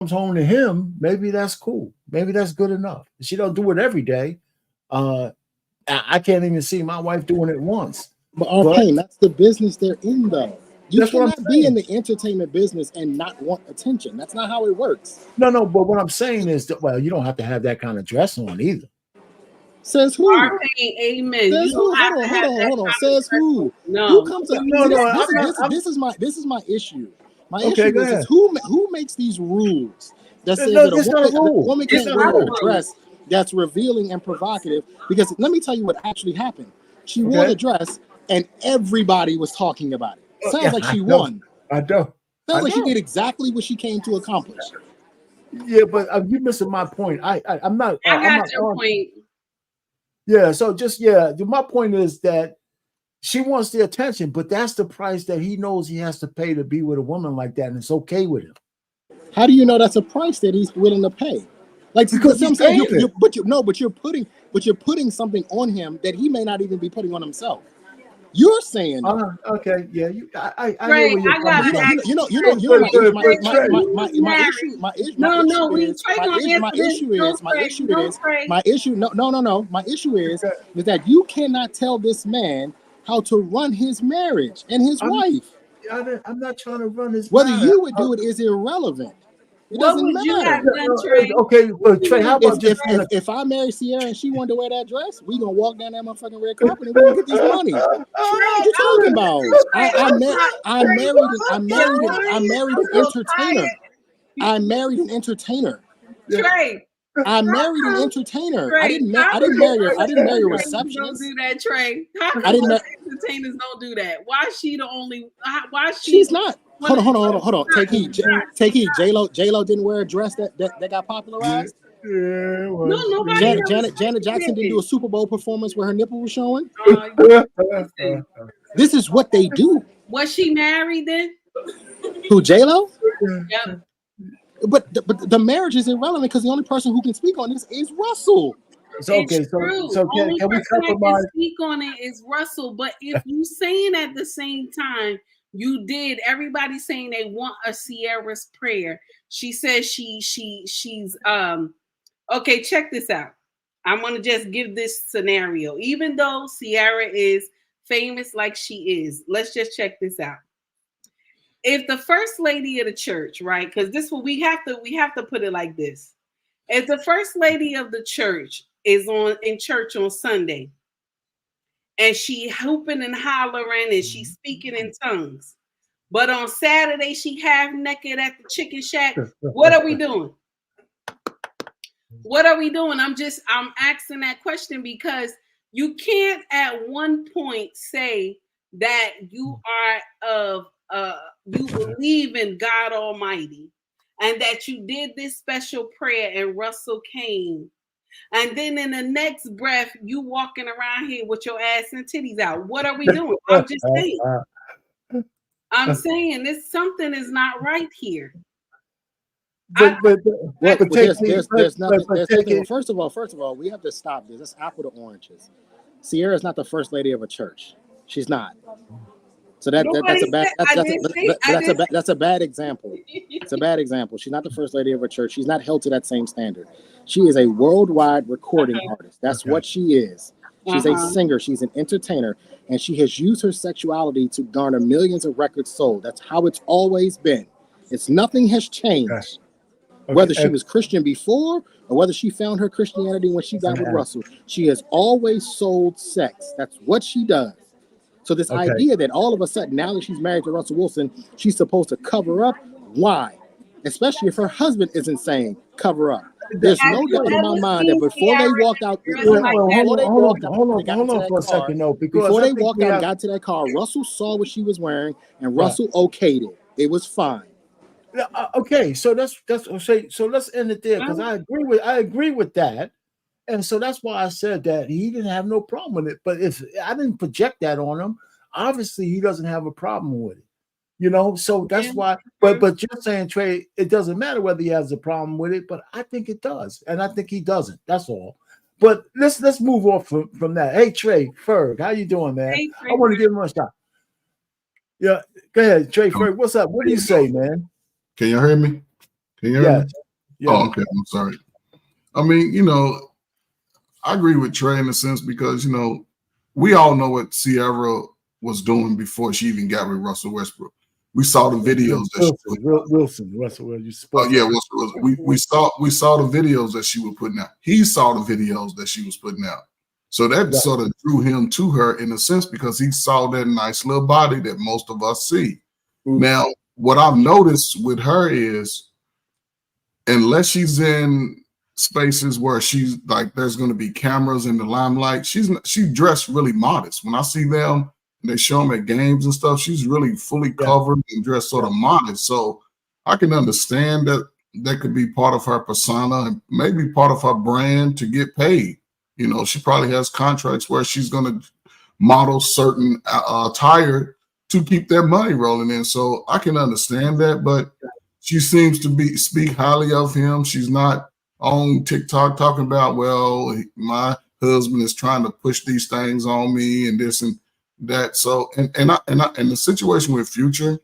comes home to him, maybe that's cool. Maybe that's good enough. She don't do it every day. Uh, I can't even see my wife doing it once. But our But pain, that's the business they're in, though. You that's what I'm cannot be in saying. the entertainment business and not want attention. That's not how it works. No, no. But what I'm saying is that well, you don't have to have that kind of dress on either. Says who? Our pain, amen. You Says don't who? have to have that Hold on. kind of Says who? Who no. comes up? No, See, no. this, I'm not. this is my issue. My Okay. issue Go is ahead. who makes these rules that says No, that it's not a a rule. woman It's can't not a wear a rule. dress that's revealing and provocative? Because let me tell you what actually happened. She wore the Okay. dress and everybody was talking about it. Sounds Yeah, like I she know. won. I know. I Sounds like she know. did exactly what she came to accomplish. Yeah, but you're missing my point. I'm not. I I'm got not. your point. Yeah. So just yeah. My point is that she wants the attention, but that's the price that he knows he has to pay to be with a woman like that, and it's okay with him How do you know that's a price that he's willing to pay? Like, because I'm he's saying, paying it. but you're putting something on him that he may not even be putting on himself. You're saying that. Okay. Yeah. I hear Trey, where you're I coming gotta from. ask you something. But Trey, Who's married? No, no, Trey gonna answer this. No, Trey. No, Trey. My issue is that you cannot tell this man how to run his marriage and his I'm wife. I'm not trying to run his Whether matter. you would do it is irrelevant. It What doesn't would you matter. have done, Trey? Okay, but What Trey, you how would have about If just if done, if, Trey? if I marry Sierra and she wanted to wear that dress, we gonna walk down that motherfucking red carpet and we gonna get this money. What Trey, you talking about? Trey, I'm not. Trey, I married an I'm so entertainer. I married an entertainer. yeah. tired. Trey, I how married an come? entertainer. Trey, how I come didn't marry her. I didn't marry a entertainers don't receptionist. do that, Trey? How I come didn't. entertainers don't do that? Why is she the only? Why is she? She's not. Hold on. Take heed. Take heed. J-Lo didn't wear a dress that got popularized. Yeah, it No, was. nobody ever said Janet she Jackson didn't do a Super Bowl performance where her nipple was showing. Listen, This is what they do. was she married then? Who, J-Lo? Yep. But the marriage is irrelevant because the only person who can speak on this is Russell. So, okay, It's true. so Only can we person that can compromise? speak on it is Russell. But if you saying at the same time, you did. Everybody's saying they want a Sierra's prayer. She says she's okay. Check this out. I'm gonna just give this scenario. Even though Sierra is famous like she is, let's just check this out. If the first lady of the church, right? Because this what we have to put it like this. If the first lady of the church is in church on Sunday and she hooping and hollering and she's speaking in tongues, but on Saturday she half naked at the chicken shack, what are we doing? What are we doing? I'm asking that question because you can't at one point say that you are of you believe in God Almighty and that you did this special prayer and Russell came. And then in the next breath, you walking around here with your ass and titties out. What are we doing? I'm just saying. I'm saying this something is not right here. But There's nothing. First of all, we have to stop this. That's apple to oranges. Sierra is not the first lady of a church. She's not. So that's a bad example. It's a bad example. She's not the first lady of a church. She's not held to that same standard. She is a worldwide recording artist. That's what she is. She's a singer. She's an entertainer, and she has used her sexuality to garner millions of records sold. That's how it's always been. Nothing has changed. Whether she was Christian before or whether she found her Christianity when she got with Russell, she has always sold sex. That's what she does. So this idea that all of a sudden, now that she's married to Russell Wilson, she's supposed to cover up. Why? Especially if her husband isn't saying cover up. There's no doubt in my mind that before they walked out, hold on for a second, though, because before they walked out and got to that car, Russell saw what she was wearing and Russell okayed it. It was fine. Okay, so so let's end it there because I agree with that, and so that's why I said that he didn't have no problem with it. But if I didn't project that on him, obviously he doesn't have a problem with it, you know. So that's why. But you're saying, Trey, it doesn't matter whether he has a problem with it, but I think it does, and I think he doesn't. That's all. But let's move off from that. Hey, Trey Ferg, how you doing, man? Hey, I want to give him a shot. Yeah, go ahead, Trey Ferg. What's up? What do you say, man? Can you hear me? Can you hear me? Yeah. Oh, okay. I'm sorry. I mean, I agree with Trey in a sense because, we all know what Sierra was doing before she even got with Russell Westbrook. We saw the videos that Russell, you spoke. yeah, we saw the videos that she was putting out. He saw the videos that she was putting out. So that sort of drew him to her in a sense because he saw that nice little body that most of us see. Now, what I've noticed with her is unless she's in spaces where she's like there's going to be cameras in the limelight, she dressed really modest. When I see them and they show them at games and stuff, she's really fully covered and dressed sort of modest. So I can understand that could be part of her persona and maybe part of her brand to get paid. She probably has contracts where she's going to model certain attire to keep that money rolling in. So I can understand that, but she seems to speak highly of him. She's not on TikTok talking about, well, my husband is trying to push these things on me and this and that. So, and the situation with Future,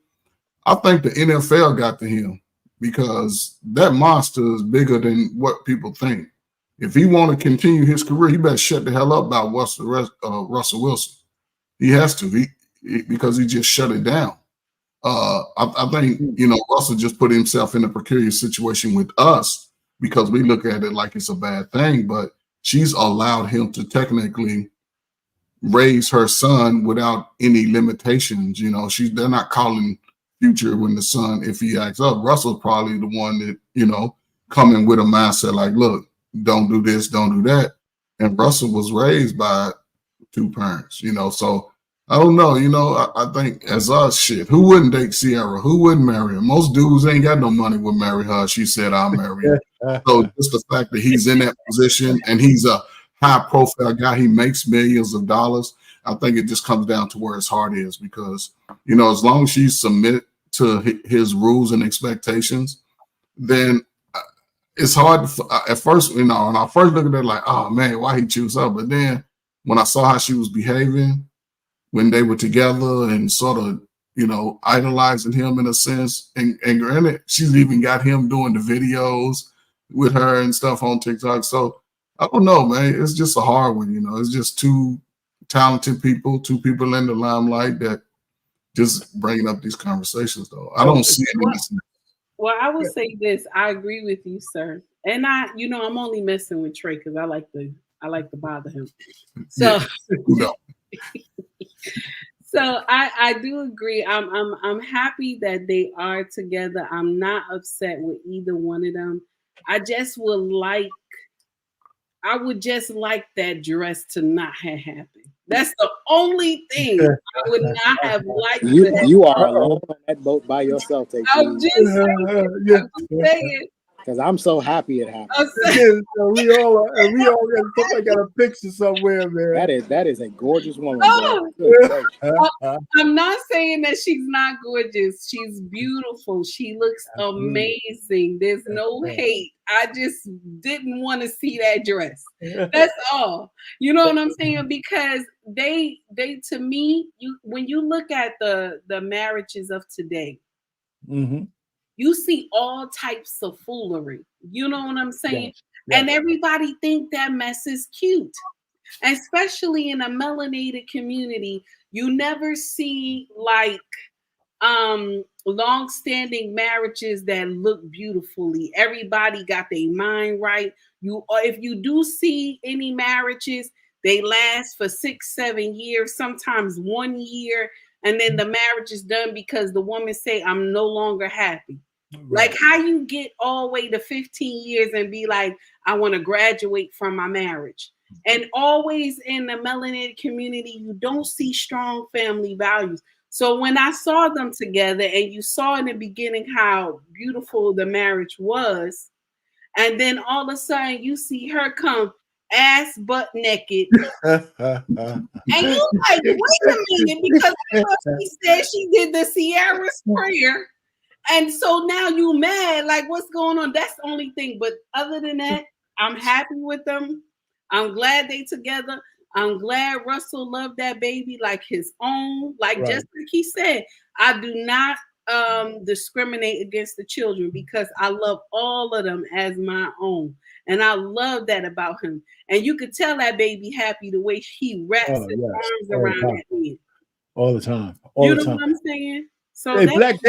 I think the NFL got to him because that monster is bigger than what people think. If he want to continue his career, he better shut the hell up about Russell Wilson. He has to, because he just shut it down. I think, Russell just put himself in a precarious situation with us because we look at it like it's a bad thing, but she's allowed him to technically raise her son without any limitations. They're not calling Future when the son, if he acts up. Russell's probably the one that, coming with a mindset like, look, don't do this, don't do that. And Russell was raised by two parents, so I don't know. I think as us, who wouldn't date Sierra? Who wouldn't marry her? Most dudes ain't got no money would marry her. She said, I'll marry her. So just the fact that he's in that position and he's a high profile guy, he makes millions of dollars. I think it just comes down to where his heart is because, as long as she submit to his rules and expectations, then it's hard at first, when I first looked at it like, oh man, why he choose her? But then when I saw how she was behaving, when they were together and sort of, idolizing him in a sense. And granted, she's even got him doing the videos with her and stuff on TikTok. So I don't know, man. It's just a hard one, It's just two talented people, two people in the limelight that just bringing up these conversations, though. I don't see it. Well, I will say this. I agree with you, sir. And I'm only messing with Trey because I like to bother him. So So I do agree. I'm happy that they are together. I'm not upset with either one of them. I would just like that dress to not have happened. That's the only thing I would not have liked. You are alone on that boat by yourself, I'm just saying. Because I'm so happy it happened. So we all got a picture somewhere, man. That is a gorgeous woman. I'm not saying that she's not gorgeous. She's beautiful. She looks amazing. There's no hate. I just didn't want to see that dress. That's all. You know what I'm saying? Because they to me, when you look at the marriages of today, you see all types of foolery. You know what I'm saying? Yeah. And everybody think that mess is cute. And especially in a melanated community, you never see like long-standing marriages that look beautifully. Everybody got their mind right. If you do see any marriages, they last for 6-7 years, sometimes 1 year, and then the marriage is done because the woman say, I'm no longer happy. Right. Like how you get all the way to 15 years and be like, I want to graduate from my marriage. And always in the melanated community, you don't see strong family values. So when I saw them together and you saw in the beginning how beautiful the marriage was, and then all of a sudden you see her come ass butt naked. And you like, wait a minute, because she said she did the Sierra's prayer. And so now you mad, like what's going on? That's the only thing. But other than that, I'm happy with them. I'm glad they together. I'm glad Russell loved that baby like his own. Like just like he said, I do not discriminate against the children because I love all of them as my own. And I love that about him. And you could tell that baby happy the way he wraps his arms around that man. All the time. You know what I'm saying? So hey, Black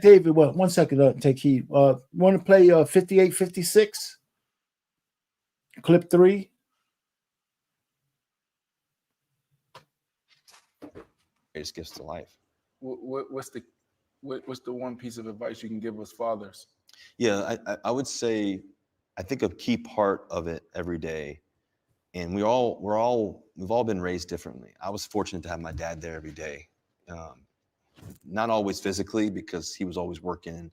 David, well, 1 second, take heed. Want to play 58-56? Clip 3. Greatest gifts to life. What's the one piece of advice you can give us fathers? Yeah, I would say, I think a key part of it every day, and we've all been raised differently. I was fortunate to have my dad there every day. Not always physically, because he was always working, and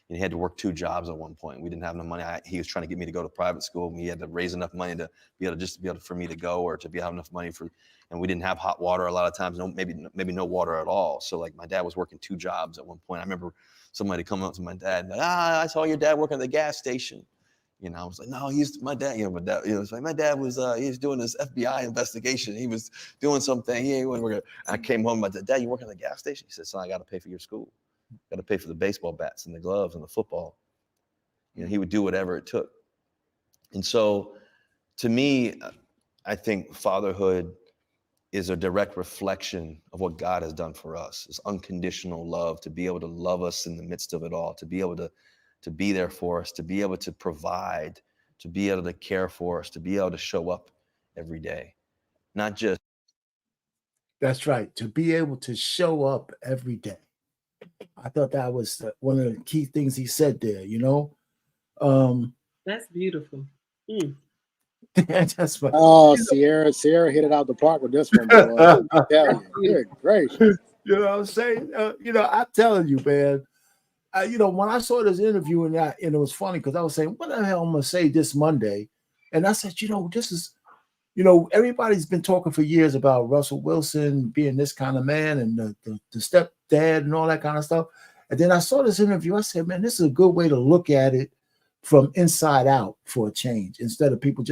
he had to work 2 jobs at one point. We didn't have enough money. He was trying to get me to go to private school, and he had to raise enough money to be able for me to go, or to have enough money and we didn't have hot water a lot of times, maybe no water at all. So like my dad was working 2 jobs at one point. I remember somebody coming up to my dad, like, I saw your dad working at the gas station. I was like, no, my dad, it's like my dad was, he was doing this FBI investigation. He was doing something. He ain't working. I came home, I said, Dad, you working at the gas station? He said, son, I got to pay for your school. Got to pay for the baseball bats and the gloves and the football. He would do whatever it took. And so to me, I think fatherhood is a direct reflection of what God has done for us. It's unconditional love, to be able to love us in the midst of it all, to be able to be there for us, to be able to provide, to be able to care for us, to be able to show up every day. Not just. That's right. To be able to show up every day. I thought that was one of the key things he said there, That's beautiful. That's what, Sierra hit it out the park with this one, boy. Good gracious. You know what I'm saying? I'm telling you, man. When I saw this interview and it was funny because I was saying, what the hell I'm gonna say this Monday? And I said, this is, everybody's been talking for years about Russell Wilson being this kind of man and the stepdad and all that kind of stuff. And then I saw this interview. I said, man, this is a good way to look at it from inside out for a change, instead of people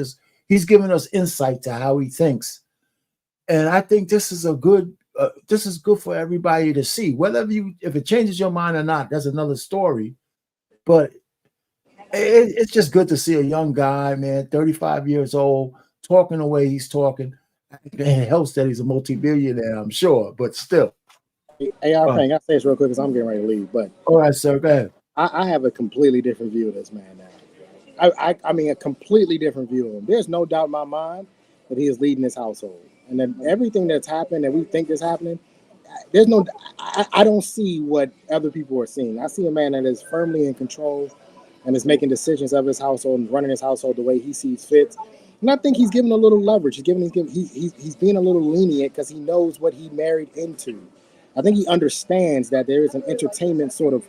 he's giving us insight to how he thinks. And I think this is good for everybody to see. If it changes your mind or not, that's another story. But it's just good to see a young guy, man, 35 years old, talking the way he's talking. It helps that he's a multi-billionaire, I'm sure, but still. Hey, I say this real quick because I'm getting ready to leave. But all right, sir, go ahead. I have a completely different view of this man now. I mean, a completely different view of him. There's no doubt in my mind that he is leading his household. And then everything that's happened that we think is happening, I don't see what other people are seeing. I see a man that is firmly in control and is making decisions of his household and running his household the way he sees fit. And I think he's giving a little leverage. He's being a little lenient because he knows what he married into. I think he understands that there is an entertainment sort of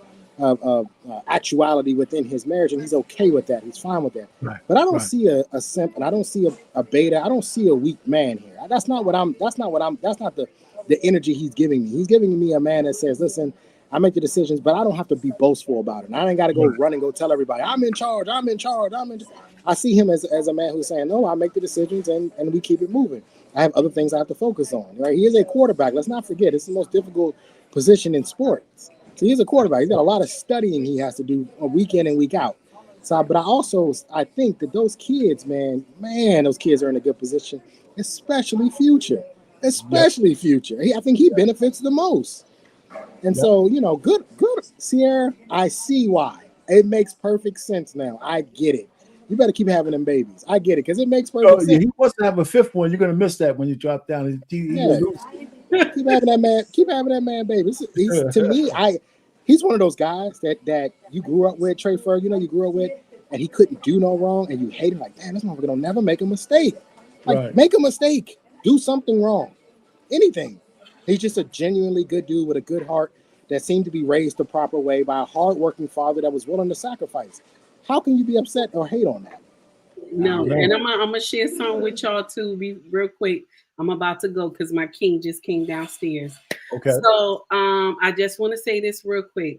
actuality within his marriage, and he's okay with that. He's fine with that. Right. But I don't see a simp, and I don't see a beta. I don't see a weak man here. That's not the energy he's giving me. He's giving me a man that says, listen, I make the decisions, but I don't have to be boastful about it. And I ain't got to go run and go tell everybody, I'm in charge. I see him as a man who's saying, no, I make the decisions and we keep it moving. I have other things I have to focus on. Right? He is a quarterback. Let's not forget, it's the most difficult position in sports. So he's a quarterback. He's got a lot of studying he has to do week in and week out. So, but I think that those kids, man, those kids are in a good position, especially Future. I think he benefits the most. And so, good, Sierra, I see why. It makes perfect sense now. I get it. You better keep having them babies. I get it, because it makes perfect sense. He wants to have a 5th one. You're going to miss that when you drop down. Keep having that man, baby. To me, he's one of those guys that you grew up with, Trey Ferg, you grew up with, and he couldn't do no wrong, and you hate him like, damn, this motherfucker don't never make a mistake. Make a mistake. Do something wrong. Anything. He's just a genuinely good dude with a good heart that seemed to be raised the proper way by a hardworking father that was willing to sacrifice. How can you be upset or hate on that? No, and I'm gonna share something with y'all too, real quick. I'm about to go because my king just came downstairs. Okay. So I just want to say this real quick.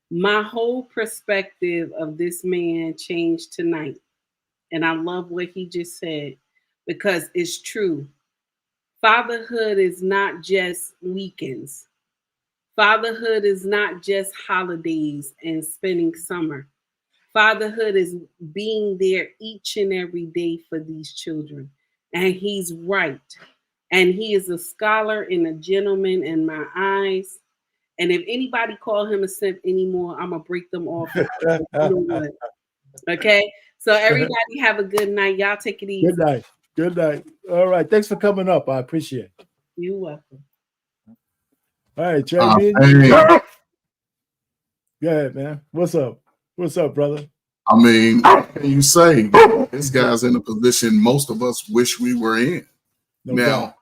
My whole perspective of this man changed tonight. And I love what he just said, because it's true. Fatherhood is not just weekends. Fatherhood is not just holidays and spending summer. Fatherhood is being there each and every day for these children. And he's right. And he is a scholar and a gentleman in my eyes. And if anybody call him a simp anymore, I'm going to break them off. Okay? So everybody have a good night. Y'all take it easy. Good night. Good night. All right. Thanks for coming up. I appreciate it. You're welcome. All right, Trey. Hey. Go ahead, man. What's up? What's up, brother? I mean, what can you say? This guy's in a position most of us wish we were in. No now, doubt.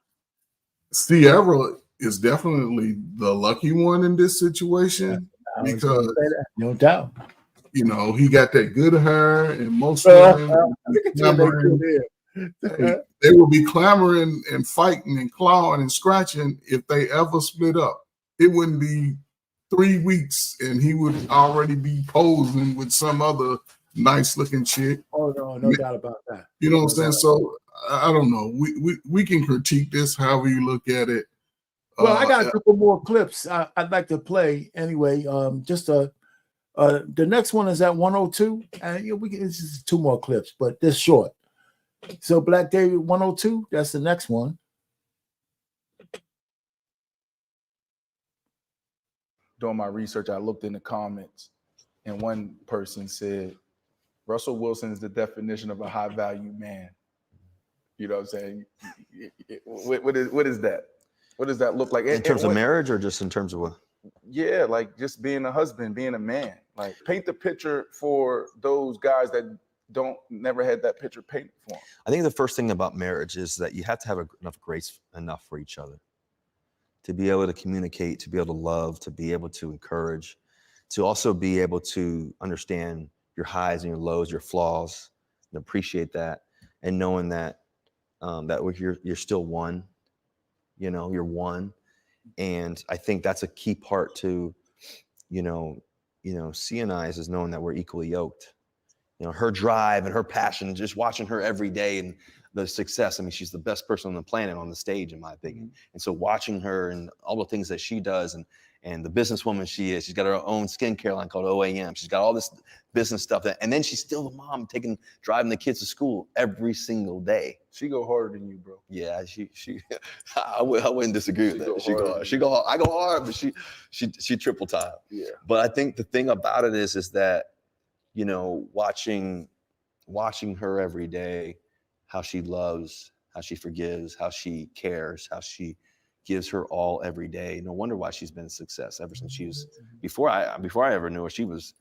Sierra is definitely the lucky one in this situation because, no doubt, you know, he got that good hair, and most women they will be clamoring and fighting and clawing and scratching if they ever split up. It wouldn't be 3 weeks and he would already be posing with some other nice looking chick. Oh no doubt about that. You know what I'm saying? So I don't know. We can critique this however you look at it. Well, I got a couple more clips I'd like to play anyway. The next one is at 102, and this is 2 more clips, but this short. So Black David 102, that's the next one. Doing my research, I looked in the comments, and one person said, Russell Wilson is the definition of a high value man. You know what I'm saying? What is that? What does that look like? In terms of marriage, or just in terms of what? Yeah, like just being a husband, being a man. Like paint the picture for those guys that never had that picture painted for them. I think the first thing about marriage is that you have to have enough grace enough for each other to be able to communicate, to be able to love, to be able to encourage, to also be able to understand your highs and your lows, your flaws, and appreciate that, and knowing that you're still one. You know, you're one. And I think that's a key part to, CNIs is knowing that we're equally yoked. You know, her drive and her passion, just watching her every day and the success. I mean, she's the best person on the planet on the stage, in my opinion. And so watching her and all the things that she does and the businesswoman she is, she's got her own skincare line called OAM. She's got all this business stuff and then she's still the mom driving the kids to school every single day. She go harder than you, bro. Yeah, she I wouldn't disagree with that. She go hard. I go hard, but she triple time. Yeah. But I think the thing about it is that, watching her every day, how she loves, how she forgives, how she cares, how she gives her all every day. No wonder why she's been a success ever since she was before I ever knew her. She was,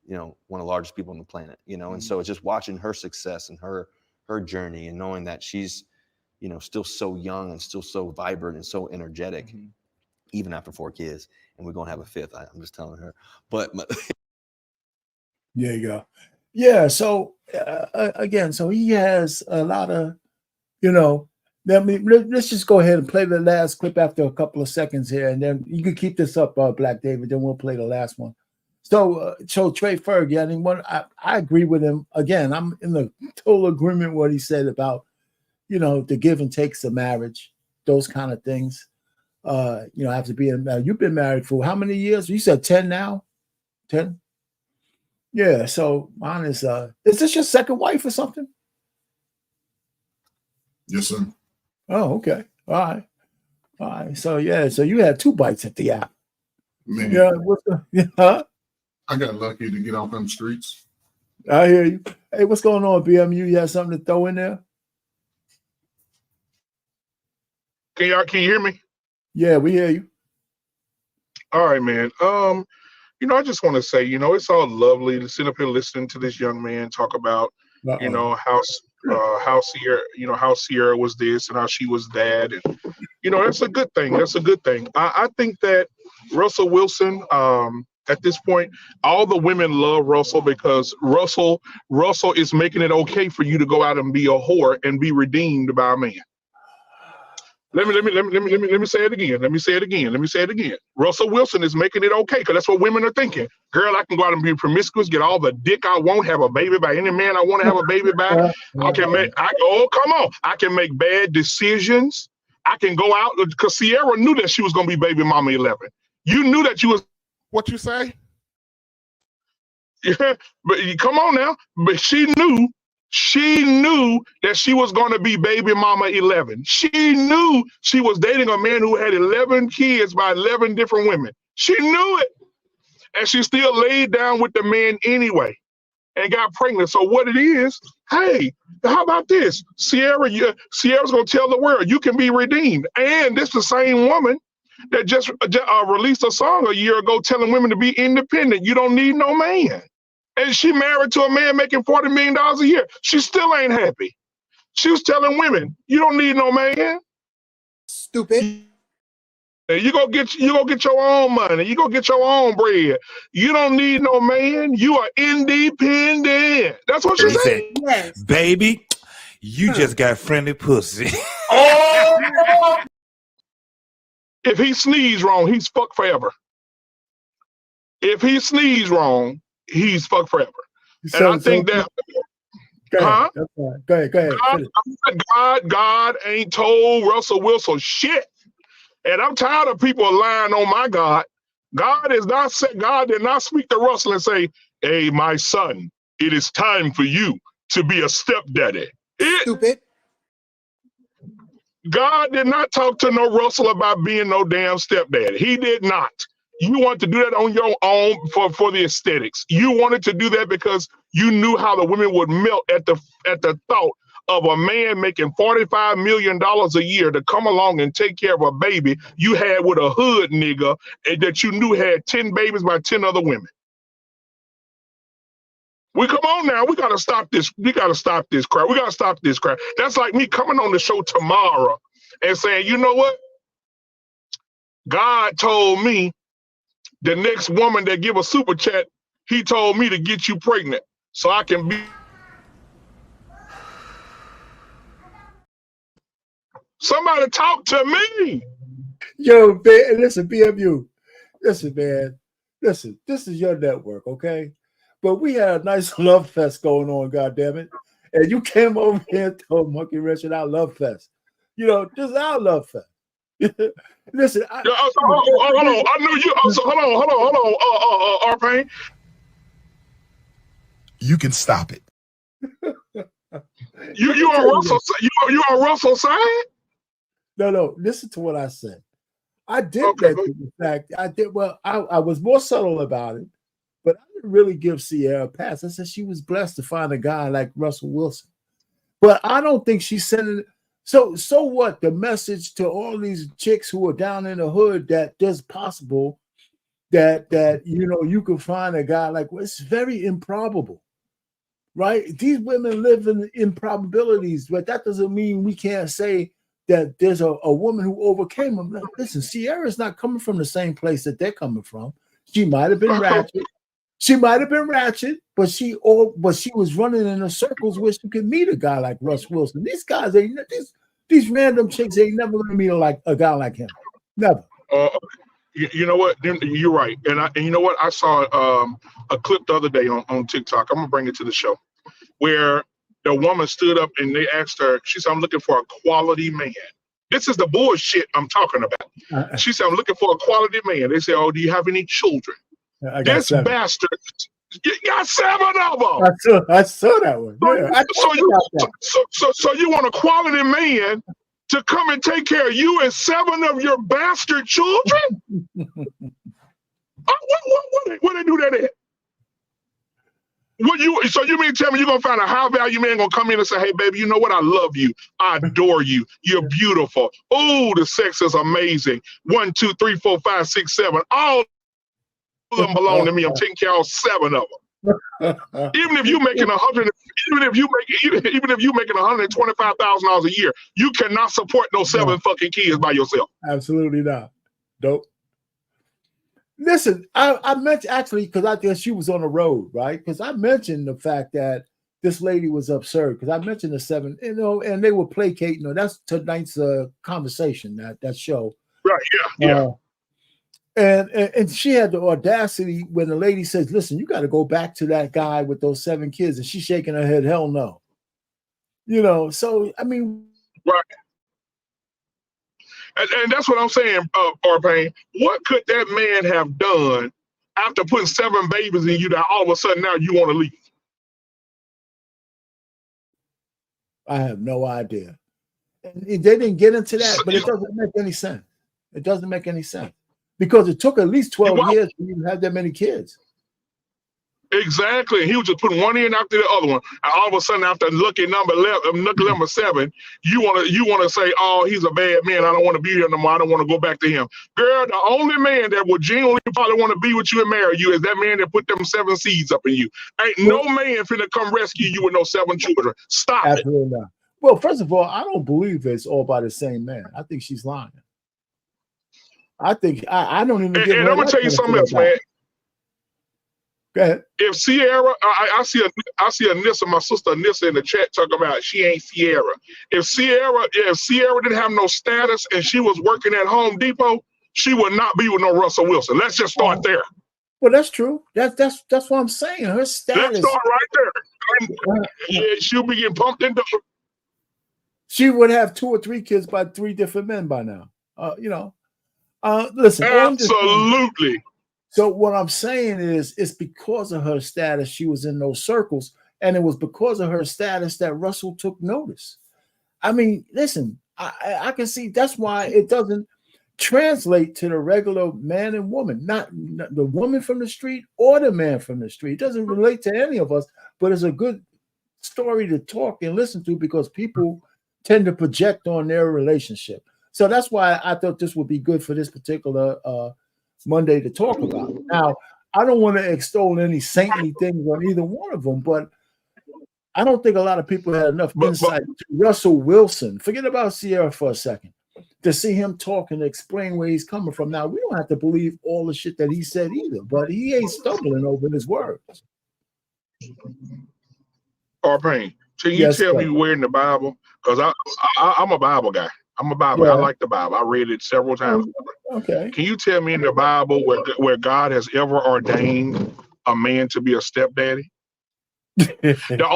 one of the largest people on the planet. And so it's just watching her success and her journey and knowing that she's, still so young and still so vibrant and so energetic, even after 4 kids. And we're gonna have a 5th. I'm just telling her. But there you go. Yeah. So again, so he has a lot of, let's just go ahead and play the last clip after a couple of seconds here, and then you can keep this up, Black David. Then we'll play the last one. So Trey Ferg, I agree with him. Again, I'm in the total agreement with what he said about, the give and takes of marriage, those kind of things. Have to be you've been married for how many years? You said 10 now? 10? Yeah, so mine is this your second wife or something? Yes, sir. Oh, okay. All right. So you had 2 bites at the apple. Man. Yeah, I got lucky to get off them streets. I hear you. Hey, what's going on, BMU? You have something to throw in there? Can you hear me? Yeah, we hear you. All right, man. I just want to say, it's all lovely to sit up here listening to this young man talk about, how Sierra was this and how she was that, and that's a good thing. That's a good thing. I think that Russell Wilson, at this point, all the women love Russell because Russell is making it okay for you to go out and be a whore and be redeemed by a man. Let me say it again. Let me say it again. Russell Wilson is making it okay because that's what women are thinking. Girl, I can go out and be promiscuous, get all the dick I want, have a baby by any man I want to have a baby by. I can make bad decisions. I can go out because Sierra knew that she was going to be baby mama 11. You knew that you was What you say? yeah, but come on now. But she knew that she was going to be baby mama 11. She knew she was dating a man who had 11 kids by 11 different women. She knew it. And she still laid down with the man anyway and got pregnant. So what it is, hey, how about this? Sierra's going to tell the world you can be redeemed. And this the same woman that just released a song a year ago telling women to be independent. You don't need no man. And she married to a man making $40 million a year. She still ain't happy. She was telling women, you don't need no man. Stupid. You go get your own money. You go get your own bread. You don't need no man. You are independent. That's what she said. Yes. Baby, you just got friendly pussy. Oh! If he sneezed wrong, he's fucked forever. If he sneezed wrong, he's fucked forever. And I think that Go ahead. God ain't told Russell Wilson shit. And I'm tired of people lying on my God. God did not speak to Russell and say, hey, my son, it is time for you to be a stepdaddy. Stupid. God did not talk to no Russell about being no damn stepdaddy. He did not. You want to do that on your own for the aesthetics. You wanted to do that because you knew how the women would melt at the thought of a man making $45 million a year to come along and take care of a baby you had with a hood nigga and that you knew had 10 babies by 10 other women. We come on now. We gotta stop this. We gotta stop this crap. We gotta stop this crap. That's like me coming on the show tomorrow and saying, you know what? God told me the next woman that give a super chat, he told me to get you pregnant so I can be. Somebody talk to me. Yo, man, listen, BMU. Listen, man. Listen, this is your network, okay? But we had a nice love fest going on, goddammit. And you came over here and told Monkey Richard our love fest. You know, this is our love fest. Listen, hold on. I knew you. Hold on, R-Pain. You can stop it. You on Russell's side? No. Listen to what I said. I did mention the fact I was more subtle about it, but I didn't really give Sierra a pass. I said she was blessed to find a guy like Russell Wilson. But I don't think she's sending it. So what? The message to all these chicks who are down in the hood that it's possible that you can find a guy like, well, it's very improbable, right? These women live in improbabilities, but that doesn't mean we can't say that there's a woman who overcame them. Listen, Sierra's not coming from the same place that they're coming from. She might have been ratchet. But she was running in the circles where she could meet a guy like Russ Wilson. These guys ain't these random chicks ain't never gonna meet a guy like him. Never. You know what? You're right. And you know what? I saw a clip the other day on TikTok. I'm gonna bring it to the show where the woman stood up and they asked her, she said, I'm looking for a quality man. This is the bullshit I'm talking about. She said, I'm looking for a quality man. They said, oh, do you have any children? This bastard, you got 7 of them. I saw that one. Yeah, so you want a quality man to come and take care of you and 7 of your bastard children? What they do that at? So you mean tell me you're gonna find a high value man gonna come in and say, hey baby, you know what? I love you. I adore you. You're beautiful. Oh, the sex is amazing. 1, 2, 3, 4, 5, 6, 7. All of them belong to me. I'm taking care of all 7 of them. Even if you're making $125,000 a year, you cannot support those 7 fucking kids by yourself. Absolutely not. Nope. Listen, I mentioned actually because I guess she was on the road, right? Because I mentioned the fact that this lady was absurd. Because I mentioned the 7, and they were placating her. That's tonight's conversation, that show. Right? Yeah. And she had the audacity when the lady says, listen, you got to go back to that guy with those 7 kids. And she's shaking her head, hell no. So, I mean. Right. And that's what I'm saying, Arpain. What could that man have done after putting 7 babies in you that all of a sudden now you want to leave? I have no idea. And they didn't get into that, but it doesn't make any sense. It doesn't make any sense because it took at least 12 years for you to have that many kids. Exactly. He was just putting one in after the other one. And all of a sudden, after lucky number 7, you want to say, oh, he's a bad man. I don't want to be here no more. I don't want to go back to him. Girl, the only man that would genuinely probably want to be with you and marry you is that man that put them 7 seeds up in you. Ain't no man finna come rescue you with no 7 children. Stop Absolutely not. Well, first of all, I don't believe it's all by the same man. I think she's lying. I think I don't even get. And I'm gonna tell you something else, man. Go ahead. If Sierra, I see Anissa, my sister Anissa in the chat talking about she ain't Sierra. If Sierra didn't have no status and she was working at Home Depot, she would not be with no Russell Wilson. Let's just start there. Well, that's true. That's what I'm saying. Her status. Let's start right there. Yeah, she'll be getting pumped into. She would have 2 or 3 kids by 3 different men by now. Listen. Absolutely. So what I'm saying is, it's because of her status she was in those circles, and it was because of her status that Russell took notice. I mean, listen, I can see that's why it doesn't translate to the regular man and woman, not the woman from the street or the man from the street. It doesn't relate to any of us, but it's a good story to talk and listen to because people tend to project on their relationship. So that's why I thought this would be good for this particular Monday to talk about. Now, I don't want to extol any saintly things on either one of them, but I don't think a lot of people had enough insight to Russell Wilson. Forget about Sierra for a second. To see him talk and explain where he's coming from. Now, we don't have to believe all the shit that he said either, but he ain't stumbling over his words. Arpain, can you tell me where in the Bible? Because I'm a Bible guy. I'm a Bible. I like the Bible. I read it several times. Okay. Can you tell me in the Bible where God has ever ordained a man to be a stepdaddy? The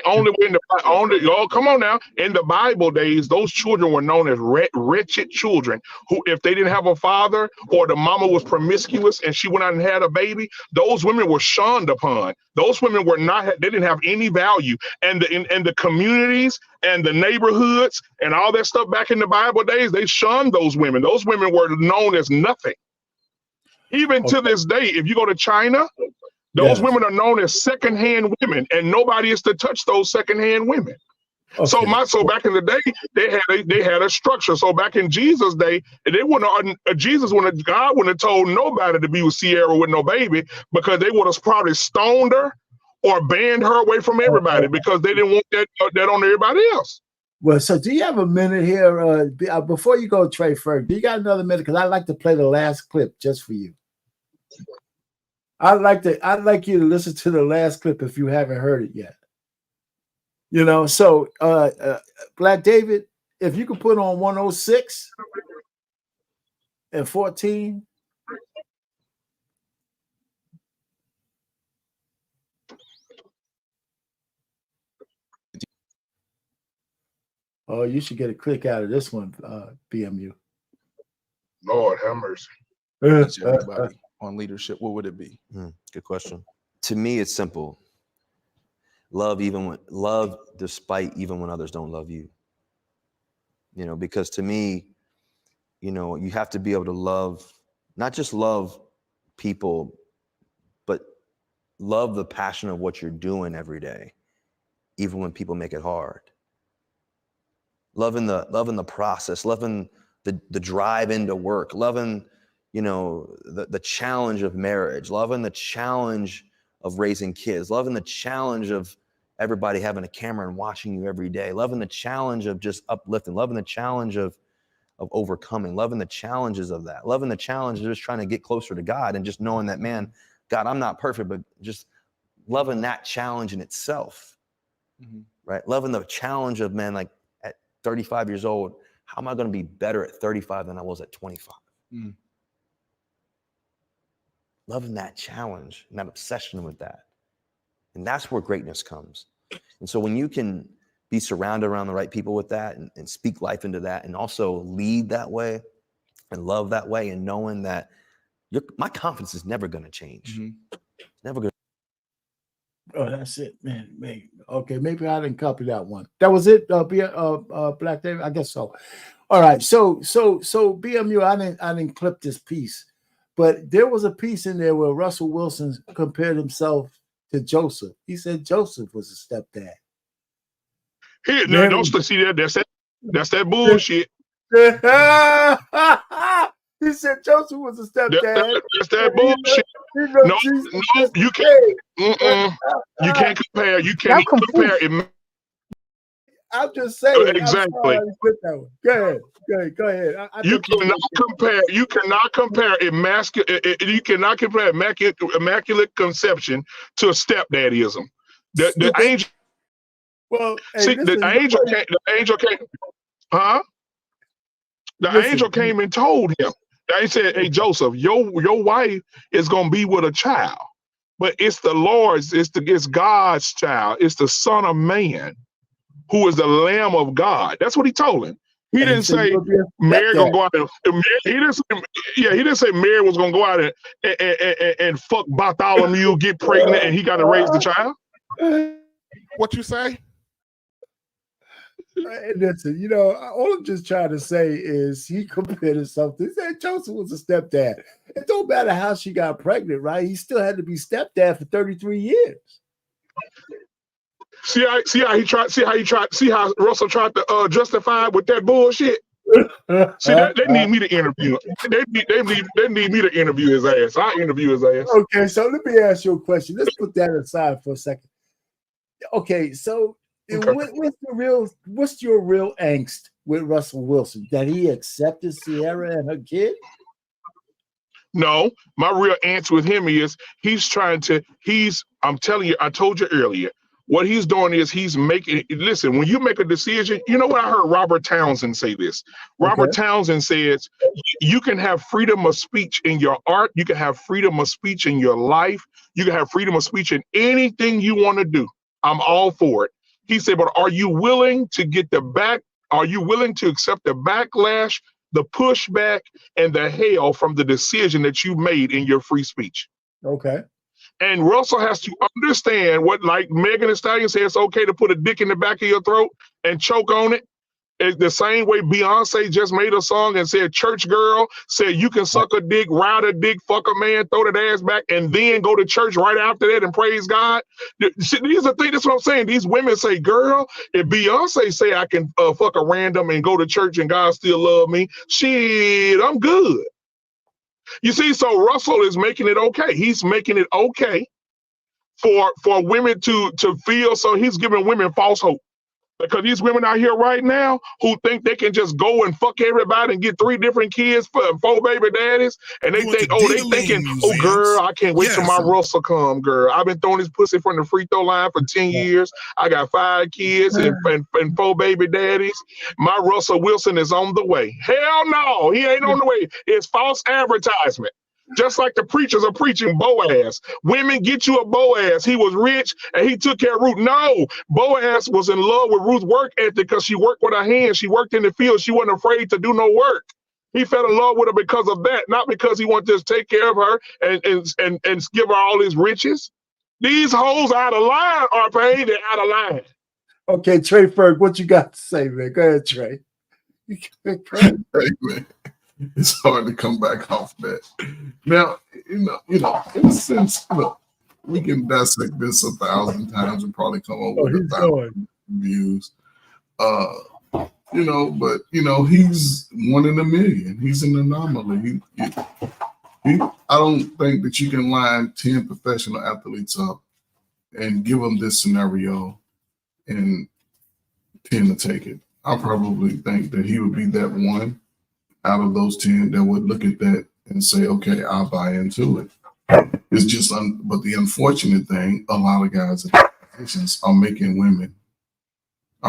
only way come on now. In the Bible days, those children were known as wretched children who, if they didn't have a father or the mama was promiscuous and she went out and had a baby, those women were shunned upon. Those women were not, they didn't have any value. And the communities and the neighborhoods and all that stuff back in the Bible days, they shunned those women. Those women were known as nothing. Even to this day, if you go to China, those women are known as secondhand women, and nobody is to touch those secondhand women. Okay. So back in the day, they had a structure. So back in Jesus' day, God wouldn't have told nobody to be with Sierra with no baby because they would have probably stoned her or banned her away from everybody because they didn't want that on everybody else. Well, so do you have a minute here before you go, Trey Ferg? Do you got another minute? Because I'd like to play the last clip just for you. I'd like you to listen to the last clip if you haven't heard it yet. So Black David, if you could put on 106 and 14. Oh, you should get a click out of this one, BMU. Lord have mercy. Everybody on leadership, what would it be? Good question. To me, it's simple. Love despite even when others don't love you. Because to me, you have to be able to love, not just love people, but love the passion of what you're doing every day, even when people make it hard. Loving the process, loving the drive into work, loving the challenge of marriage, loving the challenge of raising kids, loving the challenge of everybody having a camera and watching you every day, loving the challenge of just uplifting, loving the challenge of overcoming, loving the challenges of that, loving the challenge of just trying to get closer to God and just knowing that, man, God, I'm not perfect, but just loving that challenge in itself, right? Loving the challenge of, man, like at 35 years old, how am I going to be better at 35 than I was at 25? Loving that challenge and that obsession with that. And that's where greatness comes. And so when you can be surrounded around the right people with that and speak life into that and also lead that way, and love that way, and knowing that my confidence is never going to change. It's never going to. Oh, that's it, man. Okay, maybe I didn't copy that one. That was it. Black David. I guess so. All right. So BMU. I didn't clip this piece, but there was a piece in there where Russell Wilson compared himself to Joseph. He said Joseph was a stepdad. Here, no, don't see that. That's that bullshit. He said Joseph was a stepdad. That's that bullshit. No, you can't. You can't compare. You can't compare it. I'm just saying. Exactly. Go ahead. You cannot compare. You cannot compare immaculate conception to stepdaddyism. The angel. Well, see, the angel came. Huh? The angel came and told him. They said, "Hey Joseph, your wife is gonna be with a child, but it's the Lord's. It's God's child. It's the Son of Man, who is the Lamb of God." That's what he told him. He didn't say Mary gonna go out and he didn't say Mary was gonna go out and fuck Bartholomew, get pregnant, and he got to raise the child. What you say? Listen, all I'm just trying to say is he compared himself to. He said Joseph was a stepdad. It don't matter how she got pregnant, right? He still had to be stepdad for 33 years. See how Russell tried to justify with that bullshit. See, they need me to interview. They need me to interview his ass. I interview his ass. Okay, so let me ask you a question. Let's put that aside for a second. Okay, so. What's your real angst with Russell Wilson? That he accepted Sierra and her kid? No, my real angst with him is I'm telling you, I told you earlier, what he's doing is he's making, listen, when you make a decision, you know what I heard Robert Townsend say this? Robert Townsend says, you can have freedom of speech in your art, you can have freedom of speech in your life, you can have freedom of speech in anything you want to do. I'm all for it. He said, but are you willing to are you willing to accept the backlash, the pushback, and the hell from the decision that you made in your free speech? Okay. And Russell has to understand what, like Megan Thee Stallion said, it's okay to put a dick in the back of your throat and choke on it. It's the same way Beyonce just made a song and said, church girl, said you can suck a dick, ride a dick, fuck a man, throw that ass back, and then go to church right after that and praise God. These are things, that's what I'm saying. These women say, girl, if Beyonce say I can fuck a random and go to church and God still love me, shit, I'm good. You see, so Russell is making it okay. He's making it okay for women to feel, so he's giving women false hope. Because these women out here right now who think they can just go and fuck everybody and get 3 different kids for 4 baby daddies, and they think, oh girl, I can't wait till my Russell come, girl. I've been throwing this pussy from the free throw line for 10 years. I got 5 kids and 4 baby daddies. My Russell Wilson is on the way. Hell no, he ain't on the way. It's false advertisement. Just like the preachers are preaching Boaz. Women, get you a Boaz. He was rich and he took care of Ruth. No, Boaz was in love with Ruth's work ethic because she worked with her hands. She worked in the field. She wasn't afraid to do no work. He fell in love with her because of that, not because he wanted to just take care of her and give her all his riches. These hoes out of line, RP. They're out of line. Okay, Trey Ferg, what you got to say, man? Go ahead, Trey. Hey, man. It's hard to come back off that. Now, in a sense, look, we can dissect this 1,000 times and probably come up with 1,000 views. But he's one in a million. He's an anomaly. I don't think that you can line 10 professional athletes up and give them this scenario and 10 to take it. I probably think that he would be that one out of those 10 that would look at that and say, okay, I'll buy into it. It's just, but the unfortunate thing, a lot of guys in positions are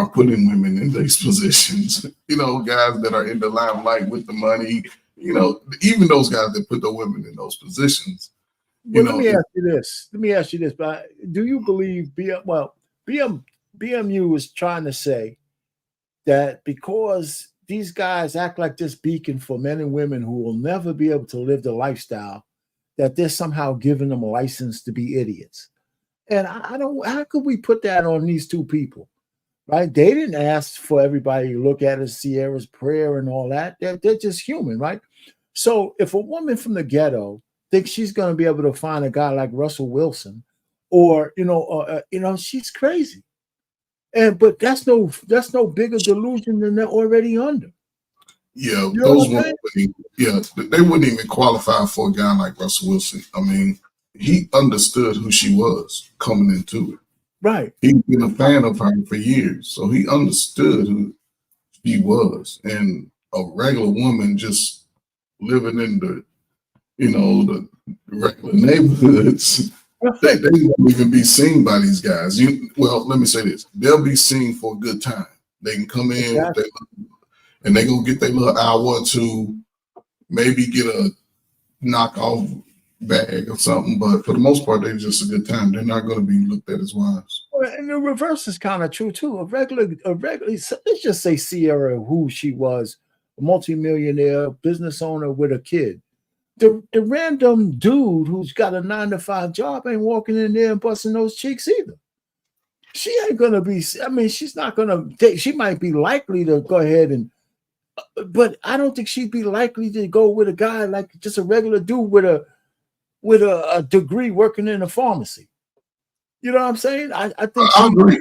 putting women in these positions. Guys that are in the limelight with the money, even those guys that put the women in those positions. Let me ask you this. But do you believe BMU is trying to say that because these guys act like this beacon for men and women who will never be able to live the lifestyle, that they're somehow giving them a license to be idiots. And I don't, how could we put that on these two people? Right? They didn't ask for everybody to look at Sierra's prayer and all that. They're just human, right? So if a woman from the ghetto thinks she's going to be able to find a guy like Russell Wilson, or she's crazy. But that's no bigger delusion than they're already under. Yeah, those women, they wouldn't even qualify for a guy like Russell Wilson. I mean, he understood who she was coming into it. Right. He's been a fan of her for years, so he understood who she was. And a regular woman just living in the, the regular neighborhoods, they won't even be seen by these guys. Well, let me say this: they'll be seen for a good time. They can come in and they gonna get their little hour or two, maybe get a knockoff bag or something, but for the most part, they're just a good time. They're not going to be looked at as wives. Well, and the reverse is kind of true too. A regular, let's just say Sierra, who she was, a multimillionaire business owner with a kid. The random dude who's got a 9-to-5 job ain't walking in there and busting those cheeks either. She ain't gonna be. I mean, she's not gonna. She might be likely to go ahead and, but I don't think she'd be likely to go with a guy like just a regular dude with a degree working in a pharmacy. You know what I'm saying? I think I agree.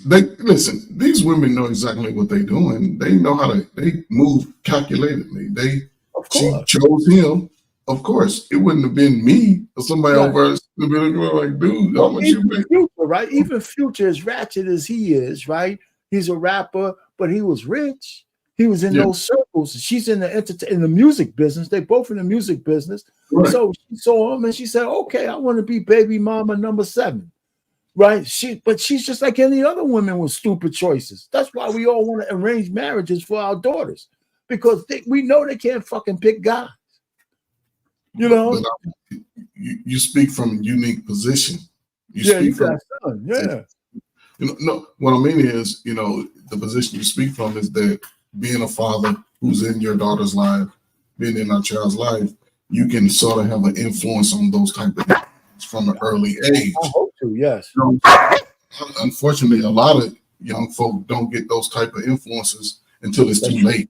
Listen, these women know exactly what they're doing. They know how they move calculatedly. She chose him. Of course, it wouldn't have been me or somebody over to be like, dude, how much you make? Future, right? Even Future, as ratchet as he is, right? He's a rapper, but he was rich. He was in those circles. She's in the music business. They both in the music business. Right. So she saw him and she said, "Okay, I want to be baby mama number 7." Right? But she's just like any other woman with stupid choices. That's why we all want to arrange marriages for our daughters, because we know they can't fucking pick guys. You know, you speak from a unique position. You got son. No, what I mean is, the position you speak from is that being a father who's in your daughter's life, being in our child's life, you can sort of have an influence on those type of things from an early age. I hope to, yes. Unfortunately, a lot of young folk don't get those type of influences until it's too late.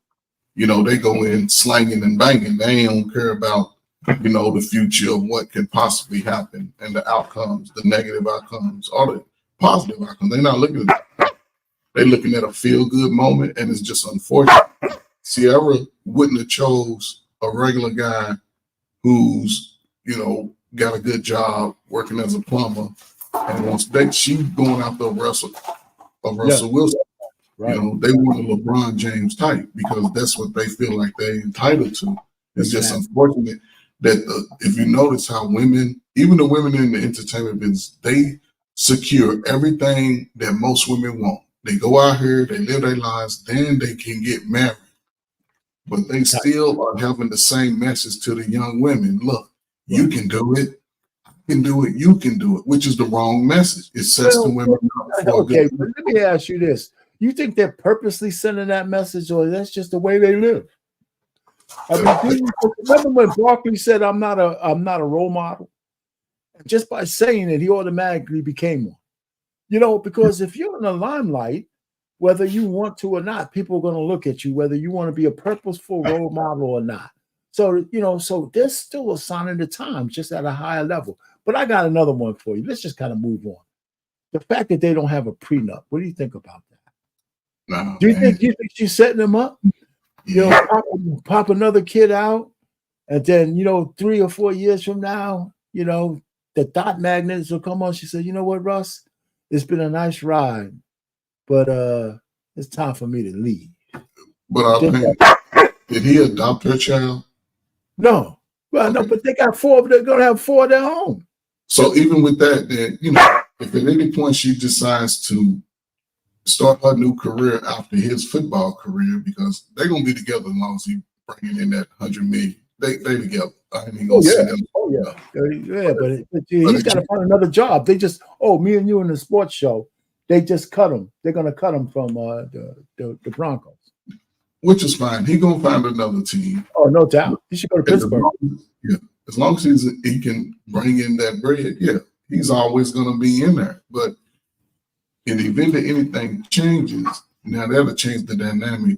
They go in slanging and banging. They don't care about the future of what could possibly happen and the outcomes, the negative outcomes, or the positive outcomes. They're not looking at that. They're looking at a feel-good moment, and it's just unfortunate. Sierra wouldn't have chose a regular guy who's, got a good job working as a plumber, and once she's going after Russell Wilson. Right. They want a LeBron James type because that's what they feel like they're entitled to. It's just unfortunate that if you notice how even the women in the entertainment business, they secure everything that most women want. They go out here, they live their lives, then they can get married. But they still are having the same message to the young women. Look, you can do it. I can do it. You can do it, which is the wrong message. It sets the women up for okay, but let me ask you this. You think they're purposely sending that message, or that's just the way they live? I mean, remember when Barkley said, I'm not a role model? And just by saying it, he automatically became one. Because if you're in the limelight, whether you want to or not, people are going to look at you, whether you want to be a purposeful role model or not. So, so there's still a sign of the times, just at a higher level. But I got another one for you. Let's just kind of move on. The fact that they don't have a prenup, what do you think about that? No, do you think she's setting them up? Pop another kid out, and then 3 or 4 years from now, the dot magnets will come on. She said, "You know what, Russ? It's been a nice ride, but it's time for me to leave." But did he adopt her child? No. Well, no, but they got 4. They're gonna have 4 of their own. So even with that, then if at any point she decides to start her new career after his football career, because they're gonna be together as long as he bringing in that $100 million. They together. I ain't gonna see them. But he's got to find another job. They just me and you in the sports show. They just cut him. They're gonna cut him from the Broncos. which is fine. He gonna find another team. Oh, no doubt. He should go to Pittsburgh. As long as he can bring in that bread, yeah, he's always gonna be in there. But in the event that anything changes, now that'll change the dynamic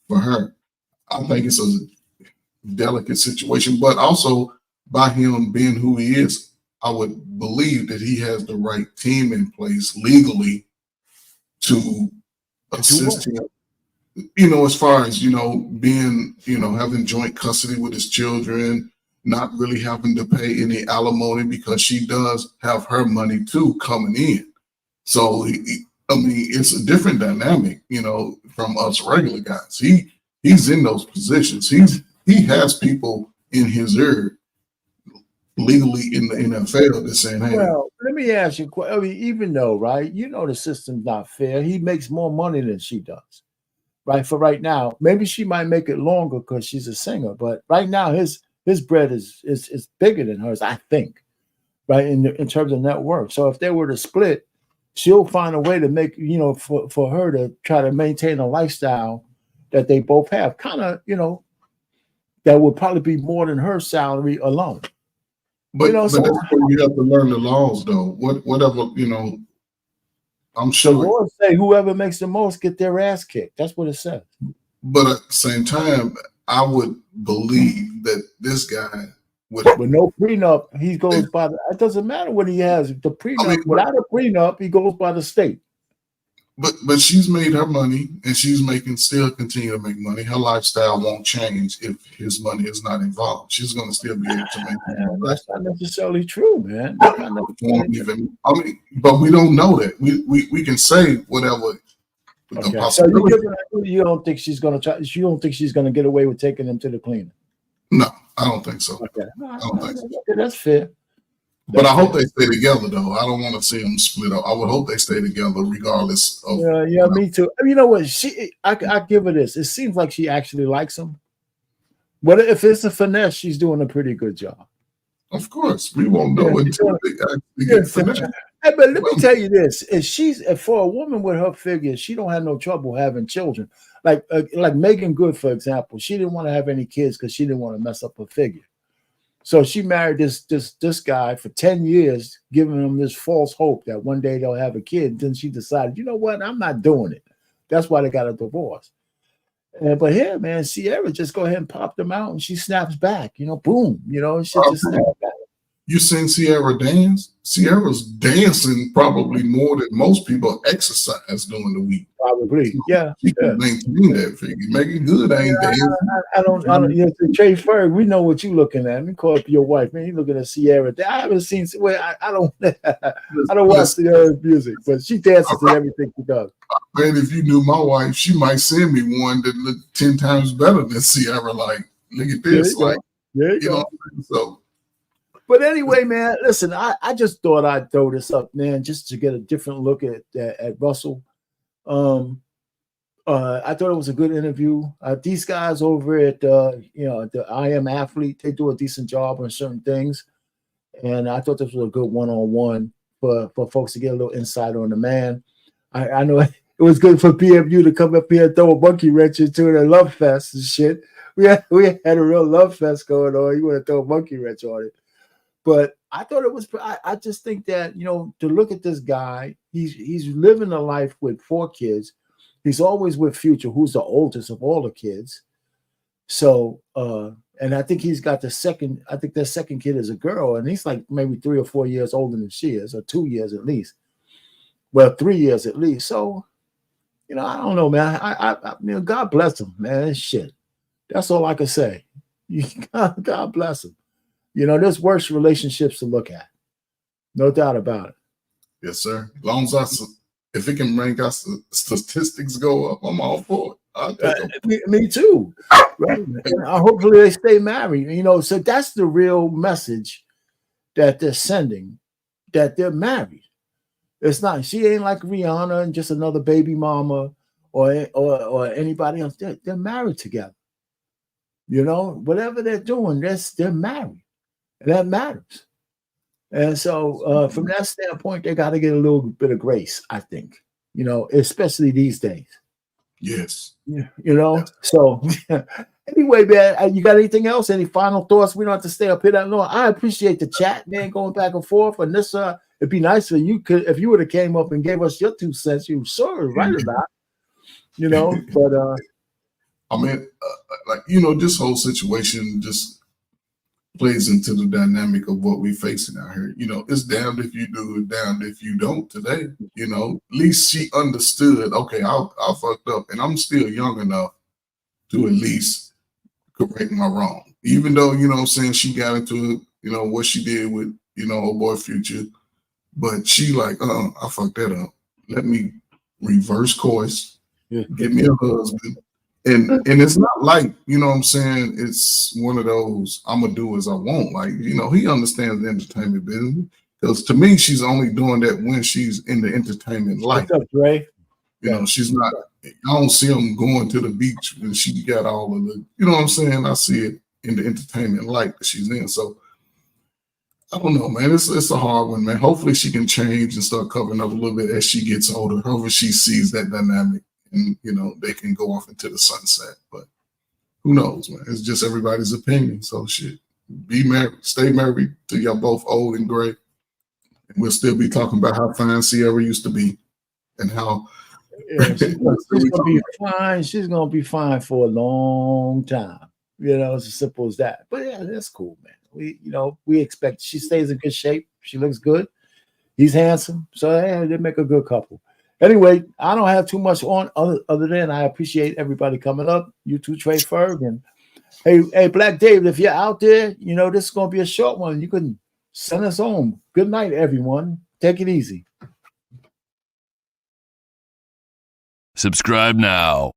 for her. I think it's a delicate situation, but also by him being who he is, I would believe that he has the right team in place legally to assist him. You know, as far as, you know, being, you know, having joint custody with his children, not really having to pay any alimony because she does have her money too coming in. So, I mean, it's a different dynamic, you know, from us regular guys. He's in those positions. He has people in his ear legally in the NFL that's saying, hey. Well, let me ask you, I mean, even though, right, you know, the system's not fair. He makes more money than she does, right? For right now, maybe she might make it longer because she's a singer, but right now his bread is bigger than hers, I think, right, in terms of net worth. So if they were to split, she'll find a way to make, you know, for her to try to maintain a lifestyle that they both have, kind of, you know, that would probably be more than her salary alone. But, you know, but that's where you have to learn the laws, though. Whatever, you know, I'm sure. The laws say whoever makes the most get their ass kicked. That's what it says. But at the same time, I would believe that this guy with no prenup, he goes by the, it doesn't matter what he has. The prenup, I mean, without a prenup, he goes by the state. But she's made her money and she's still continue to make money. Her lifestyle won't change if his money is not involved. She's going to still be able to make money. That's not necessarily true, man. I mean, but we don't know that. We can say whatever. Okay. So you don't think she's going to try? You don't think she's going to get away with taking him to the cleaner? No, I don't think so. Okay. I don't think so. Okay, that's fair. But I hope they stay together, though. I don't want to see them split up. I would hope they stay together, regardless of. Yeah, me too. You know what? I give her this. It seems like she actually likes him. But if it's a finesse, she's doing a pretty good job. Of course, we won't know until they actually get finesse. Hey, but let me tell you this: if for a woman with her figure, she don't have no trouble having children. Like Megan Good, for example, she didn't want to have any kids because she didn't want to mess up her figure. So she married this guy for 10 years, giving him this false hope that one day they'll have a kid. Then she decided, you know what? I'm not doing it. That's why they got a divorce. But here, man, Sierra just go ahead and pop them out and she snaps back. You know, boom. You know, she just snaps back. You seen Sierra dance? Sierra's dancing probably more than most people exercise during the week. Probably, yeah. She can maintain that figure. Making good ain't dancing. I don't. You know, Trey Ferg, we know what you looking at. Let me call up your wife, man. You looking at Sierra? I haven't seen. Well, I don't. I don't watch Sierra's music, but she dances to everything she does. Man, if you knew my wife, she might send me one that looked 10 times better than Sierra. Like, look at this. Like, you know. So. But anyway, man, listen, I just thought I'd throw this up, man, just to get a different look at Russell. I thought it was a good interview. These guys over at the I Am Athlete, they do a decent job on certain things. And I thought this was a good one-on-one for folks to get a little insight on the man. I know it was good for PMU to come up here and throw a monkey wrench into the love fest and shit. We had a real love fest going on. You want to throw a monkey wrench on it. But I thought it was. I just think that, you know, to look at this guy, he's living a life with 4 kids. He's always with Future, who's the oldest of all the kids. So, and I think he's got the second. I think their second kid is a girl, and he's like maybe 3 or 4 years older than she is, or 2 years at least. Well, 3 years at least. So, you know, I don't know, man. I mean, God bless him, man. Shit, that's all I can say. God bless him. You know, there's worse relationships to look at. No doubt about it. Yes, sir. As long as if it can make us statistics go up, I'm all for it. Me too. Right? And hopefully they stay married. You know, so that's the real message that they're sending, that they're married. It's not, she ain't like Rihanna and just another baby mama or anybody else. They're married together. You know, whatever they're doing, they're married. And that matters. And so from that standpoint, they got to get a little bit of grace, I think, you know, especially these days. Yes. You know, so anyway, man, you got anything else? Any final thoughts? We don't have to stay up here that long. I appreciate the chat, man, going back and forth. And this, it'd be nice for you could if you would have came up and gave us your 2 cents. You sure right about, you know. But I mean, like this whole situation just plays into the dynamic of what we're facing out here. It's damned if you do, damned if you don't today. At least she understood, okay, I fucked up, and I'm still young enough to at least correct my wrong. Even though, what I'm saying, she got into it, what she did with, her boy Future. But she like, I fucked that up. Let me reverse course, get me a husband. And it's not like, what I'm saying, it's one of those I'm gonna do as I want. Like, he understands the entertainment business. Because to me, she's only doing that when she's in the entertainment life. What's up, Dre? She's not, I don't see them going to the beach when she got all of the, what I'm saying? I see it in the entertainment light that she's in. So I don't know, man. It's a hard one, man. Hopefully she can change and start covering up a little bit as she gets older. Hopefully she sees that dynamic and, they can go off into the sunset. But who knows, man? It's just everybody's opinion. So shit, be married, stay married till y'all both old and gray. And we'll still be talking about how fine Sierra used to be and how she's gonna be fine. She's gonna be fine for a long time. It's as simple as that. But yeah, that's cool, man. We expect she stays in good shape. She looks good. He's handsome. So yeah, they make a good couple. Anyway, I don't have too much on other than I appreciate everybody coming up. You too, Trey Ferg. And hey, Black David, if you're out there, this is gonna be a short one. You can send us home. Good night, everyone. Take it easy. Subscribe now.